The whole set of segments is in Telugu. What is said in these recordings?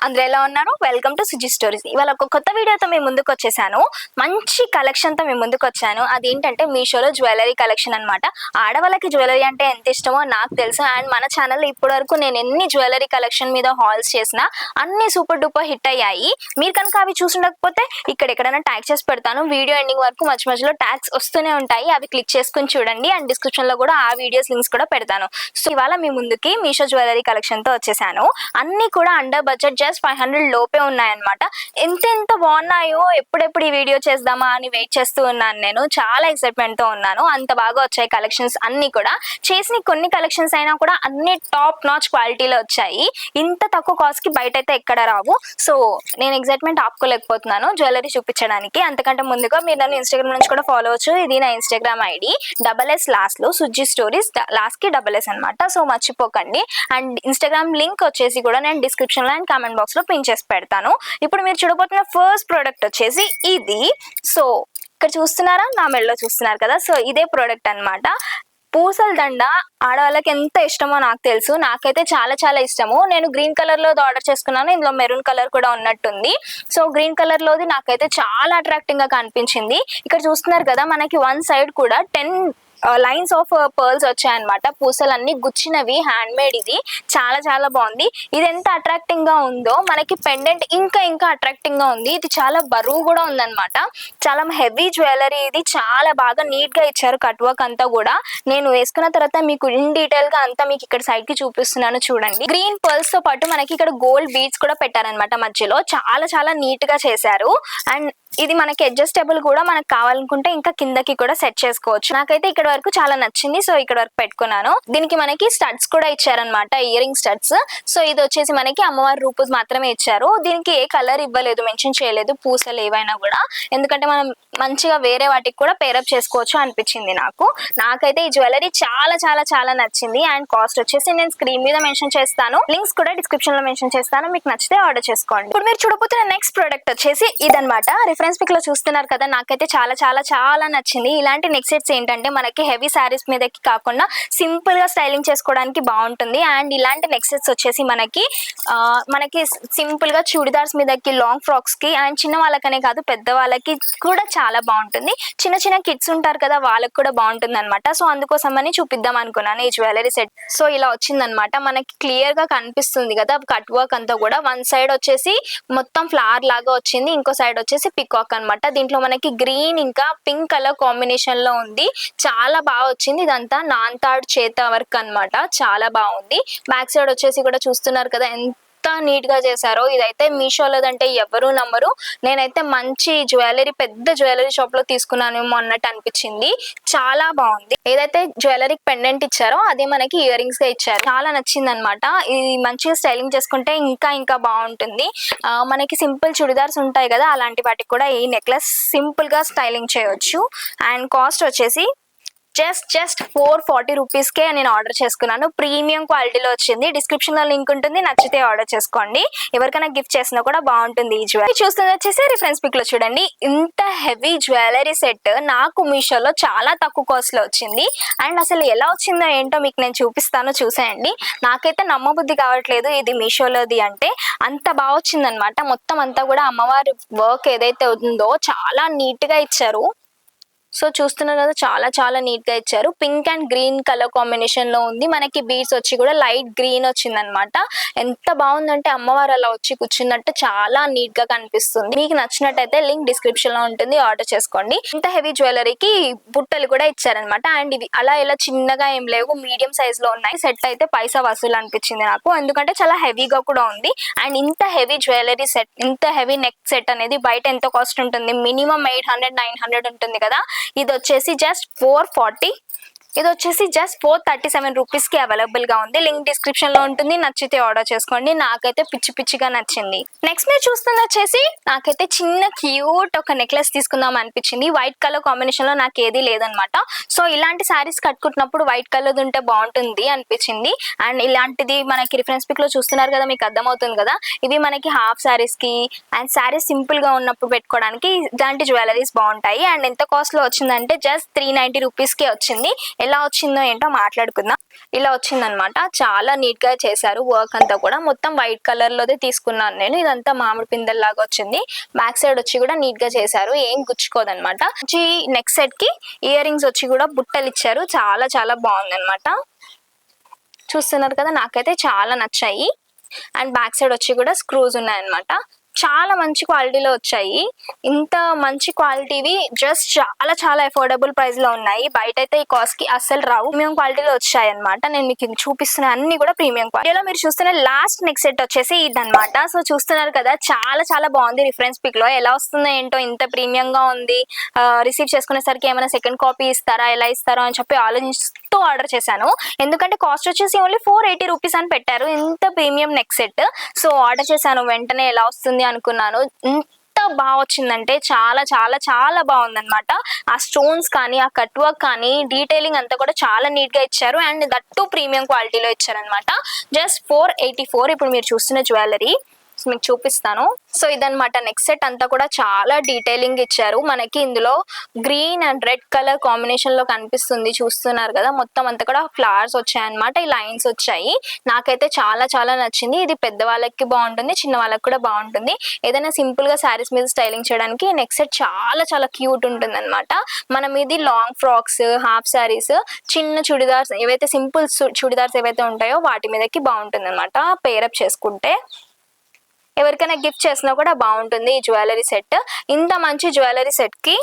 అందరూ ఎలా ఉన్నారు? Welcome to Suji stories. ఇవాళ ఒక కొత్త వీడియోతో మేము ముందుకు వచ్చేసాను. మంచి కలెక్షన్తో మేము ముందుకు వచ్చాను. అదేంటంటే మీషోలో జ్యువెలరీ కలెక్షన్ అనమాట. ఆడవాళ్ళకి జ్యువెలరీ అంటే ఎంత ఇష్టమో నాకు తెలుసు. అండ్ మన ఛానల్లో ఇప్పటివరకు నేను ఎన్ని జ్యువెలరీ కలెక్షన్ మీద హాల్స్ చేసినా అన్ని సూపర్ డూపర్ హిట్ అయ్యాయి. మీరు కనుక అవి చూసుండకపోతే ఇక్కడ ఎక్కడైనా ట్యాగ్ చేసి పెడతాను. వీడియో ఎండింగ్ వరకు మధ్య మధ్యలో ట్యాగ్స్ వస్తూనే ఉంటాయి. అవి క్లిక్ చేసుకుని చూడండి. అండ్ డిస్క్రిప్షన్లో కూడా ఆ వీడియోస్ లింక్స్ కూడా పెడతాను. సో ఇవాళ మీ ముందుకి మీషో జ్యువెలరీ కలెక్షన్తో వచ్చేసాను. అన్ని కూడా అండర్ బడ్జెట్ జస్ట్ 500 లోపే ఉన్నాయన్నమాట. ఎంత బాగున్నాయో ఎప్పుడెప్పుడు ఈ వీడియో చేద్దామా అని వెయిట్ చేస్తూ ఉన్నాను. నేను చాలా ఎక్సైట్మెంట్తో ఉన్నాను. అంత బాగా వచ్చాయి కలెక్షన్స్ అన్ని కూడా. చేసిన కొన్ని కలెక్షన్స్ అయినా కూడా అన్ని టాప్ నాచ్ క్వాలిటీలో వచ్చాయి. ఇంత తక్కువ కాస్ట్కి బయట అయితే ఎక్కడ రావు. సో నేను ఎక్సైట్మెంట్ ఆపుకోలేకపోతున్నాను జ్యువెలరీ చూపించడానికి. అంతకంటే ముందుగా మీరు నన్ను ఇన్స్టాగ్రామ్ నుంచి కూడా ఫాలో అవచ్చు. ఇది నా ఇన్స్టాగ్రామ్ ఐడి SS లాస్ట్లో సుజి స్టోరీస్, లాస్ట్కి SS అనమాట. సో మర్చిపోకండి. అండ్ ఇన్స్టాగ్రామ్ లింక్ వచ్చేసి కూడా నేను డిస్క్రిప్షన్లో అండ్ కామెంట్ బాక్స్లో పిన్ చేసి పెడతాను. ఇప్పుడు మీరు చూడబోతున్న ఫస్ట్ ప్రోడక్ట్ వచ్చేసి ఇది. సో ఇక్కడ చూస్తున్నారా, నా మెడలో చూస్తున్నారు కదా. సో ఇదే ప్రోడక్ట్ అనమాట. పూసల దండ ఆడవాళ్ళకి ఎంత ఇష్టమో నాకు తెలుసు. నాకైతే చాలా చాలా ఇష్టము. నేను గ్రీన్ కలర్ లోది ఆర్డర్ చేసుకున్నాను. ఇందులో మెరూన్ కలర్ కూడా ఉన్నట్టుంది. సో గ్రీన్ కలర్ లోది నాకైతే చాలా అట్రాక్టింగ్ గా కనిపించింది. ఇక్కడ చూస్తున్నారు కదా, మనకి వన్ సైడ్ కూడా 10 లైన్స్ ఆఫ్ పర్ల్స్ వచ్చాయన్నమాట. పూసలన్నీ గుచ్చినవి, హ్యాండ్ మేడ్. ఇది చాలా చాలా బాగుంది. ఇది ఎంత అట్రాక్టింగ్ గా ఉందో మనకి పెండెంట్ ఇంకా అట్రాక్టింగ్ గా ఉంది. ఇది చాలా బరువు కూడా ఉందన్నమాట. చాలా హెవీ జ్యువెలరీ. ఇది చాలా బాగా నీట్ గా ఇచ్చారు కట్ వర్క్ అంతా కూడా. నేను వేసుకున్న తర్వాత మీకు ఇన్ డీటెయిల్ గా అంతా మీకు ఇక్కడ సైడ్ కి చూపిస్తున్నాను చూడండి. గ్రీన్ పర్ల్స్ తో పాటు మనకి ఇక్కడ గోల్డ్ బీడ్స్ కూడా పెట్టారనమాట మధ్యలో. చాలా చాలా నీట్ గా చేశారు. అండ్ ఇది మనకి అడ్జస్టబుల్ కూడా, మనకు కావాలనుకుంటే ఇంకా కిందకి కూడా సెట్ చేసుకోవచ్చు. నాకైతే ఇక్కడ వరకు చాలా నచ్చింది. సో ఇక్కడ వరకు పెట్టుకున్నాను. దీనికి మనకి స్టడ్స్ కూడా ఇచ్చారనమాట, ఇయర్ రింగ్ స్టడ్స్. సో ఇది వచ్చేసి మనకి అమ్మవారి రూపస్ మాత్రమే ఇచ్చారు. దీనికి ఏ కలర్ ఇవ్వలేదు, మెన్షన్ చేయలేదు పూసలు ఏవైనా కూడా. ఎందుకంటే మనం మంచిగా వేరే వాటికి కూడా పేరప్ చేసుకోవచ్చు అనిపించింది నాకైతే ఈ జ్యువెలరీ చాలా చాలా చాలా నచ్చింది. అండ్ కాస్ట్ వచ్చేసి నేను స్క్రీన్ మీద మెన్షన్ చేస్తాను, లింక్స్ కూడా డిస్క్రిప్షన్ లో మెన్షన్ చేస్తాను. మీకు నచ్చితే ఆర్డర్ చేసుకోండి. ఇప్పుడు మీరు చూడబోతున్న నెక్స్ట్ ప్రోడక్ట్ వచ్చేసి ఇదనమాట. రిఫరెన్స్ పిక్ లో చూస్తున్నారు కదా, నాకైతే చాలా చాలా చాలా నచ్చింది. ఇలాంటి నెక్ సెట్స్ ఏంటంటే మనకి హెవీ శారీస్ మీదకి కాకుండా సింపుల్ గా స్టైలింగ్ చేసుకోవడానికి బాగుంటుంది. అండ్ ఇలాంటి నెక్ సెట్స్ వచ్చేసి మనకి సింపుల్ గా చుడిదార్స్ మీదకి, లాంగ్ ఫ్రాక్స్ కి, అండ్ చిన్న వాళ్ళకనే కాదు పెద్ద వాళ్ళకి కూడా చాలా బాగుంటుంది. చిన్న కిడ్స్ ఉంటారు కదా, వాళ్ళకి కూడా బాగుంటుంది అనమాట. సో అందుకోసమని చూపిద్దాం అనుకున్నాను ఈ జ్యువెలరీ సెట్. సో ఇలా వచ్చిందనమాట. మనకి క్లియర్ గా కనిపిస్తుంది కదా కట్ వర్క్ అంతా కూడా. వన్ సైడ్ వచ్చేసి మొత్తం ఫ్లవర్ లాగా వచ్చింది, ఇంకో సైడ్ వచ్చేసి పికాక్ అనమాట. దీంట్లో మనకి గ్రీన్ ఇంకా పింక్ కలర్ కాంబినేషన్ లో ఉంది. చాలా బాగా వచ్చింది. ఇదంతా నాన్తాడ్ చేత వర్క్ అనమాట. చాలా బాగుంది. బ్యాక్ సైడ్ వచ్చేసి కూడా చూస్తున్నారు కదా ఎంత నీట్ గా చేశారో. ఇదైతే మీషోలోదంటే ఎవరు నమ్మరు. నేనైతే మంచి జ్యువెలరీ, పెద్ద జ్యువెలరీ షాప్ లో తీసుకున్నానేమో అన్నట్టు అనిపించింది. చాలా బాగుంది. ఏదైతే జ్యువెలరీ పెండెంట్ ఇచ్చారో అదే మనకి ఇయర్ రింగ్స్ గా ఇచ్చారు. చాలా నచ్చింది అనమాట. ఇది మంచిగా స్టైలింగ్ చేసుకుంటే ఇంకా బాగుంటుంది. మనకి సింపుల్ చుడిదార్స్ ఉంటాయి కదా, అలాంటి వాటికి కూడా ఈ నెక్లెస్ సింపుల్ గా స్టైలింగ్ చేయొచ్చు. అండ్ కాస్ట్ వచ్చేసి జస్ట్ 440 రూపీస్కే నేను ఆర్డర్ చేసుకున్నాను. ప్రీమియం క్వాలిటీలో వచ్చింది. డిస్క్రిప్షన్ లో లింక్ ఉంటుంది, నచ్చితే ఆర్డర్ చేసుకోండి. ఎవరికైనా గిఫ్ట్ చేసినా కూడా బాగుంటుంది. ఈ జ్యువెలరీ చూస్తుంది వచ్చేసి రిఫరెన్స్ పిక్ లో చూడండి. ఇంత హెవీ జ్యువెలరీ సెట్ నాకు మీషోలో చాలా తక్కువ కాస్ట్ లో వచ్చింది. అండ్ అసలు ఎలా వచ్చిందో ఏంటో మీకు నేను చూపిస్తాను, చూసేయండి. నాకైతే నమ్మబుద్ధి కావట్లేదు ఇది మీషోలోది అంటే. అంత బాగా వచ్చిందనమాట. మొత్తం అంతా కూడా అమ్మవారి వర్క్ ఏదైతే ఉందో చాలా నీట్ గా ఇచ్చారు. సో చూస్తున్నారు కదా, చాలా చాలా నీట్ గా ఇచ్చారు. Pink and green colour combination లో ఉంది. మనకి బీడ్స్ వచ్చి కూడా లైట్ గ్రీన్ వచ్చింది అనమాట. ఎంత బాగుందంటే అమ్మవారు అలా వచ్చి కూర్చున్నట్టు చాలా నీట్ గా కనిపిస్తుంది. మీకు నచ్చినట్టయితే లింక్ డిస్క్రిప్షన్ లో ఉంటుంది, ఆర్డర్ చేసుకోండి. ఇంత హెవీ జ్యువెలరీకి బుట్టలు కూడా ఇచ్చారనమాట. అండ్ ఇవి అలా ఇలా చిన్నగా ఏం లేవు, మీడియం సైజ్ లో ఉన్నాయి. సెట్ అయితే పైసా వసూలు అనిపించింది నాకు, ఎందుకంటే చాలా హెవీగా కూడా ఉంది. అండ్ ఇంత హెవీ జ్యువెలరీ సెట్, ఇంత హెవీ నెక్ సెట్ అనేది బయట ఎంత కాస్ట్ ఉంటుంది? మినిమం 800-900 ఉంటుంది కదా. ఇది వచ్చేసి జస్ట్ 440, ఇది వచ్చేసి జస్ట్ 437 రూపీస్ కి అవైలబుల్ గా ఉంది. లింక్ డిస్క్రిప్షన్ లో ఉంటుంది, నచ్చితే ఆర్డర్ చేసుకోండి. నాకైతే పిచ్చిగా నచ్చింది. నెక్స్ట్ మీరు చూస్తుంది వచ్చేసి నాకైతే చిన్న క్యూట్ ఒక నెక్లెస్ తీసుకుందాం అనిపించింది. వైట్ కలర్ కాంబినేషన్ లో నాకు ఏది లేదనమాట. సో ఇలాంటి శారీస్ కట్టుకుంటున్నప్పుడు వైట్ కలర్ ఉంటే బాగుంటుంది అనిపించింది. అండ్ ఇలాంటిది మనకి రిఫరెన్స్ పిక్ లో చూస్తున్నారు కదా, మీకు అర్థమవుతుంది కదా. ఇవి మనకి హాఫ్ శారీస్ కి అండ్ శారీస్ సింపుల్ గా ఉన్నప్పుడు పెట్టుకోవడానికి ఇలాంటి జ్యువెలరీస్ బాగుంటాయి. అండ్ ఎంత కాస్ట్ లో వచ్చిందంటే జస్ట్ 390 రూపీస్ కే వచ్చింది. ఎలా వచ్చిందో ఏంటో మాట్లాడుకుందాం. ఇలా వచ్చిందనమాట. చాలా నీట్ గా చేశారు వర్క్ అంతా కూడా. మొత్తం వైట్ కలర్ లోదే తీసుకున్నాను నేను. ఇదంతా మామిడి పిందెల్లాగా వచ్చింది. బ్యాక్ సైడ్ వచ్చి కూడా నీట్ గా చేశారు, ఏం గుచ్చుకోదనమాట. నెక్ సెట్ కి ఇయర్ రింగ్స్ వచ్చి కూడా బుట్టలు ఇచ్చారు. చాలా చాలా బాగుందనమాట. చూస్తున్నారు కదా, నాకైతే చాలా నచ్చాయి. అండ్ బ్యాక్ సైడ్ వచ్చి కూడా స్క్రూస్ ఉన్నాయన్నమాట. చాలా మంచి క్వాలిటీలో వచ్చాయి. ఇంత మంచి క్వాలిటీవి జస్ట్ చాలా చాలా అఫోర్డబుల్ ప్రైస్ లో ఉన్నాయి. బయట అయితే ఈ కాస్ట్ కి అస్సలు రావు. ప్రీమియం క్వాలిటీలో వచ్చాయి అనమాట. నేను మీకు చూపిస్తున్న అన్ని కూడా ప్రీమియం క్వాలిటీలో. మీరు చూస్తున్న లాస్ట్ నెక్ సెట్ వచ్చేసి ఇదన్నమాట. సో చూస్తున్నారు కదా, చాలా చాలా బాగుంది. రిఫరెన్స్ పిక్ లో ఎలా వస్తుందో ఏంటో, ఇంత ప్రీమియం గా ఉంది. రిసీవ్ చేసుకునేసరికి ఏమైనా సెకండ్ కాపీ ఇస్తారా, ఎలా ఇస్తారా అని చెప్పి ఆలోచిస్తూ ఆర్డర్ చేశాను. ఎందుకంటే కాస్ట్ వచ్చేసి ఓన్లీ 480 రూపీస్ అని పెట్టారు. ఇంత premium neck set. So order చేశాను. వెంటనే ఎలా వస్తుంది అనుకున్నాను. ఎంత బాగా వచ్చిందంటే చాలా చాలా చాలా బాగుందన్నమాట. ఆ స్టోన్స్ కానీ, ఆ కట్ వర్క్ కానీ, డీటెయిలింగ్ అంతా కూడా చాలా నీట్ గా ఇచ్చారు. అండ్ దట్టు ప్రీమియం క్వాలిటీలో ఇచ్చారనమాట. జస్ట్ 484. ఇప్పుడు మీరు చూస్తున్న జ్యువెలరీ మీకు చూపిస్తాను. సో ఇదన్నమాట. నెక్ సెట్ అంతా కూడా చాలా డీటెయిలింగ్ ఇచ్చారు. మనకి ఇందులో green and red colour combination లో కనిపిస్తుంది. చూస్తున్నారు కదా, మొత్తం అంతా కూడా ఫ్లవర్స్ వచ్చాయన్నమాట. ఈ లైన్స్ వచ్చాయి. నాకైతే చాలా చాలా నచ్చింది. ఇది పెద్ద వాళ్ళకి బాగుంటుంది, చిన్న వాళ్ళకి కూడా బాగుంటుంది. ఏదైనా సింపుల్ గా శారీస్ మీద స్టైలింగ్ చేయడానికి నెక్ సెట్ చాలా చాలా క్యూట్ ఉంటుంది అనమాట. మనం ఇది లాంగ్ ఫ్రాక్స్, హాఫ్ శారీస్, చిన్న చుడిదార్స్, ఏవైతే సింపుల్ చుడిదార్స్ ఏవైతే ఉంటాయో వాటి మీదకి బాగుంటుంది అనమాట. పేరప్ చేసుకుంటే ఎవరికైనా గిఫ్ట్ చేసినా కూడా బాగుంటుంది ఈ జ్యువెలరీ సెట్. ఇంత మంచి జ్యువెలరీ సెట్ కి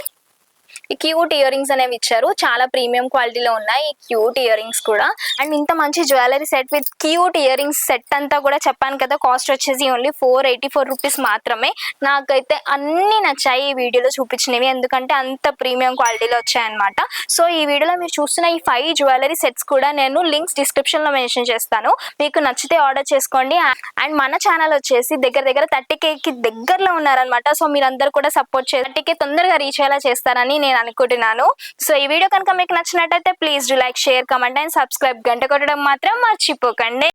ఈ క్యూట్ ఇయర్ రింగ్స్ అనేవి ఇచ్చారు. చాలా ప్రీమియం క్వాలిటీలో ఉన్నాయి ఈ క్యూట్ ఇయర్ రింగ్స్ కూడా. అండ్ ఇంత మంచి jewellery set with cute ear rings set అంతా కూడా చెప్పాను కదా, కాస్ట్ వచ్చేసి ఓన్లీ 484 రూపీస్ మాత్రమే. నాకైతే అన్ని నచ్చాయి ఈ వీడియోలో చూపించినవి, ఎందుకంటే అంత ప్రీమియం క్వాలిటీలో వచ్చాయన్నమాట. సో ఈ వీడియోలో మీరు చూస్తున్న ఈ 5 జ్యువెలరీ సెట్స్ కూడా నేను లింక్స్ డిస్క్రిప్షన్ లో మెన్షన్ చేస్తాను. మీకు నచ్చితే ఆర్డర్ చేసుకోండి. అండ్ మన ఛానల్ వచ్చేసి దగ్గర 30K కి దగ్గరలో ఉన్నారనమాట. సో మీరందరూ కూడా సపోర్ట్ చేసి 30K తొందరగా రీచ్ అయ్యేలా చేస్తారని నేను అనుకుంటున్నాను. సో ఈ వీడియో కనుక మీకు నచ్చినట్టయితే please do like, share, comment and subscribe. గంట కొట్టడం మాత్రం మర్చిపోకండి.